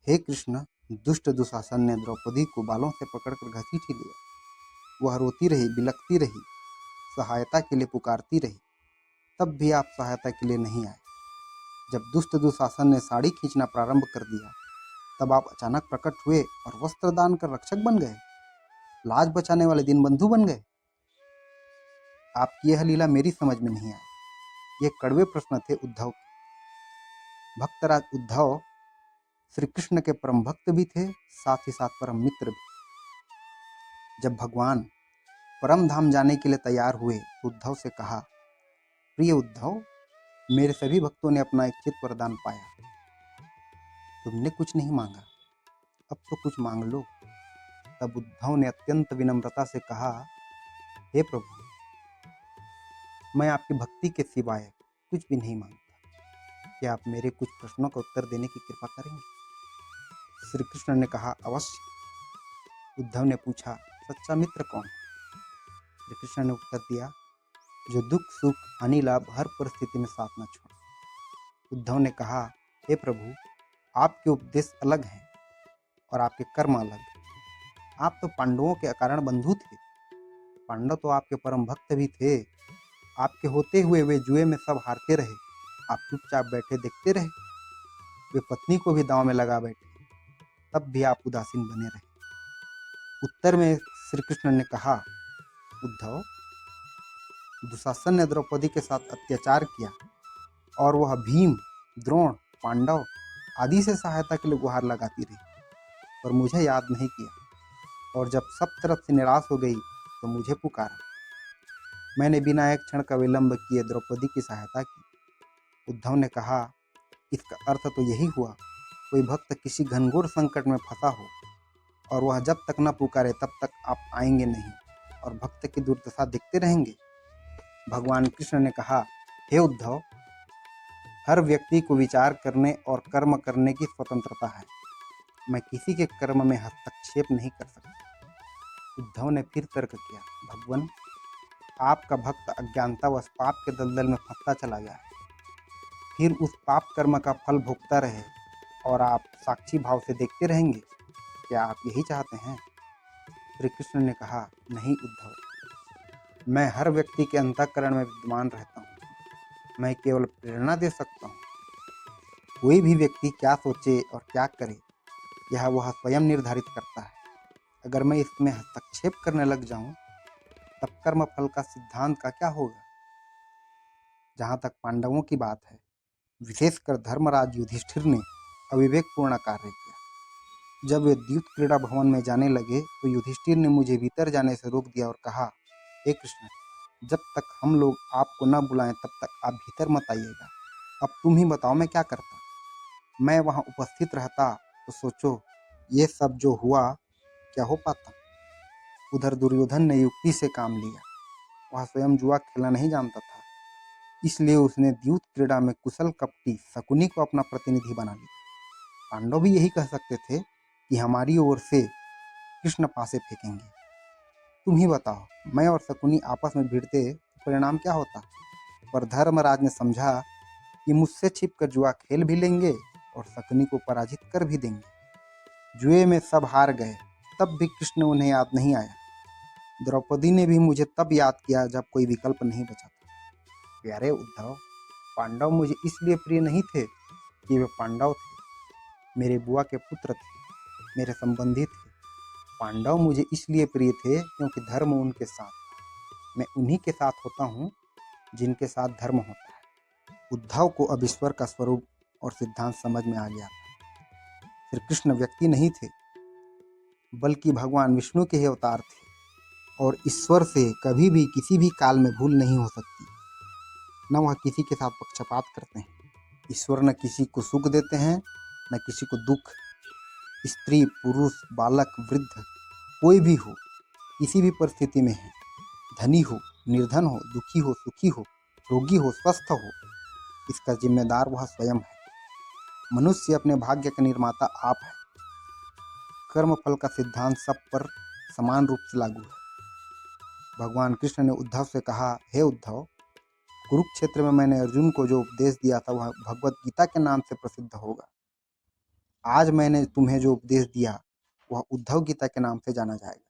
हे कृष्ण, दुष्ट दुशासन ने द्रौपदी को बालों से पकड़कर घसीट ही लिया। वह रोती रही, बिलखती रही, सहायता के लिए पुकारती रही, तब भी आप सहायता के लिए नहीं आए। जब दुष्ट दुशासन ने साड़ी खींचना प्रारंभ कर दिया, तब आप अचानक प्रकट हुए और वस्त्र दान कर रक्षक बन गए, लाज बचाने वाले दीनबंधु बन गए। आपकी यह लीला मेरी समझ में नहीं आई। ये कड़वे प्रश्न थे उद्धव के। भक्तराज उद्धव श्री कृष्ण के परम भक्त भी थे, साथ ही साथ परम मित्र भी। जब भगवान परम धाम जाने के लिए तैयार हुए तो उद्धव से कहा, प्रिय उद्धव, मेरे सभी भक्तों ने अपना इच्छित वरदान पाया। तुमने कुछ नहीं मांगा, अब तो कुछ मांग लो। तब उद्धव ने अत्यंत विनम्रता से कहा, हे प्रभु, मैं आपकी भक्ति के सिवाय कुछ भी नहीं मांगता। क्या आप मेरे कुछ प्रश्नों का उत्तर देने की कृपा करेंगे? श्री कृष्ण ने कहा, अवश्य। उद्धव ने पूछा, सच्चा मित्र कौन है? श्री कृष्ण ने उत्तर दिया, जो दुख सुख हानि लाभ हर परिस्थिति में साथ न छोड़े। उद्धव ने कहा, हे प्रभु, आपके उपदेश अलग हैं और आपके कर्म अलग हैं। आप तो पांडवों के अकारण बंधु थे। पांडव तो आपके परम भक्त भी थे। आपके होते हुए वे जुए में सब हारते रहे, आप चुपचाप बैठे देखते रहे। वे पत्नी को भी दांव में लगा बैठे, तब भी आप उदासीन बने रहे। उत्तर में श्री कृष्ण ने कहा, उद्धव, दुशासन ने द्रौपदी के साथ अत्याचार किया और वह भीम, द्रोण, पांडव आदि से सहायता के लिए गुहार लगाती रही, पर मुझे याद नहीं किया। और जब सब तरफ से निराश हो गई तो मुझे पुकारा। मैंने बिना एक क्षण का विलंब किए द्रौपदी की सहायता की। उद्धव ने कहा, इसका अर्थ तो यही हुआ, कोई भक्त किसी घनघोर संकट में फंसा हो और वह जब तक न पुकारे तब तक आप आएंगे नहीं और भक्त की दुर्दशा देखते रहेंगे। भगवान कृष्ण ने कहा, हे उद्धव, हर व्यक्ति को विचार करने और कर्म करने की स्वतंत्रता है। मैं किसी के कर्म में हस्तक्षेप नहीं कर सकता। उद्धव ने फिर तर्क किया, भगवान, आपका भक्त अज्ञानतावश पाप के दलदल में फंसता चला गया है, फिर उस पाप कर्म का फल भोगता रहे और आप साक्षी भाव से देखते रहेंगे। क्या आप यही चाहते हैं? श्री कृष्ण ने कहा, नहीं उद्धव, मैं हर व्यक्ति के अंतःकरण में विद्यमान रहता हूँ। मैं केवल प्रेरणा दे सकता हूँ। कोई भी व्यक्ति क्या सोचे और क्या करे, यह वह स्वयं निर्धारित करता है। अगर मैं इसमें हस्तक्षेप करने लग जाऊं, तब कर्म फल का सिद्धांत का क्या होगा? जहाँ तक पांडवों की बात है, विशेषकर धर्मराज युधिष्ठिर ने अविवेकपूर्ण कार्य किया। जब वे द्यूत क्रीड़ा भवन में जाने लगे तो युधिष्ठिर ने मुझे भीतर जाने से रोक दिया और कहा, हे कृष्ण, जब तक हम लोग आपको न बुलाएं तब तक आप भीतर मत आइएगा। अब तुम ही बताओ मैं क्या करता? मैं वहां उपस्थित रहता तो सोचो, ये सब जो हुआ क्या हो पाता? उधर दुर्योधन ने युक्ति से काम लिया। वह स्वयं जुआ खेलना नहीं जानता था, इसलिए उसने द्यूत क्रीड़ा में कुशल कपटी शकुनी को अपना प्रतिनिधि बना लिया। पांडव भी यही कह सकते थे कि हमारी ओर से कृष्ण पासे फेंकेंगे। तुम ही बताओ, मैं और शकुनी आपस में भिड़ते तो परिणाम क्या होता? पर धर्मराज ने समझा कि मुझसे छिपकर जुआ खेल भी लेंगे और शकुनी को पराजित कर भी देंगे। जुए में सब हार गए, तब भी कृष्ण उन्हें याद नहीं आया। द्रौपदी ने भी मुझे तब याद किया जब कोई विकल्प नहीं बचा था। प्यारे उद्धव, पांडव मुझे इसलिए प्रिय नहीं थे कि वे पांडव थे, मेरे बुआ के पुत्र थे, मेरे संबंधी थे। पांडव मुझे इसलिए प्रिय थे क्योंकि धर्म उनके साथ था। मैं उन्हीं के साथ होता हूँ जिनके साथ धर्म होता है। उद्धव को अब ईश्वर का स्वरूप और सिद्धांत समझ में आ गया था। श्री कृष्ण व्यक्ति नहीं थे, बल्कि भगवान विष्णु के ही अवतार थे और ईश्वर से कभी भी किसी भी काल में भूल नहीं हो सकती। न वह किसी के साथ पक्षपात करते हैं। ईश्वर न किसी को सुख देते हैं न किसी को दुख। स्त्री, पुरुष, बालक, वृद्ध, कोई भी हो, किसी भी परिस्थिति में है, धनी हो, निर्धन हो, दुखी हो, सुखी हो, रोगी हो, स्वस्थ हो, इसका जिम्मेदार वह स्वयं है। मनुष्य अपने भाग्य का निर्माता आप है। कर्म फल का सिद्धांत सब पर समान रूप से लागू है। भगवान कृष्ण ने उद्धव से कहा, हे उद्धव, कुरुक्षेत्र में मैंने अर्जुन को जो उपदेश दिया था वह भगवत गीता के नाम से प्रसिद्ध होगा। आज मैंने तुम्हें जो उपदेश दिया वह उद्धव गीता के नाम से जाना जाएगा।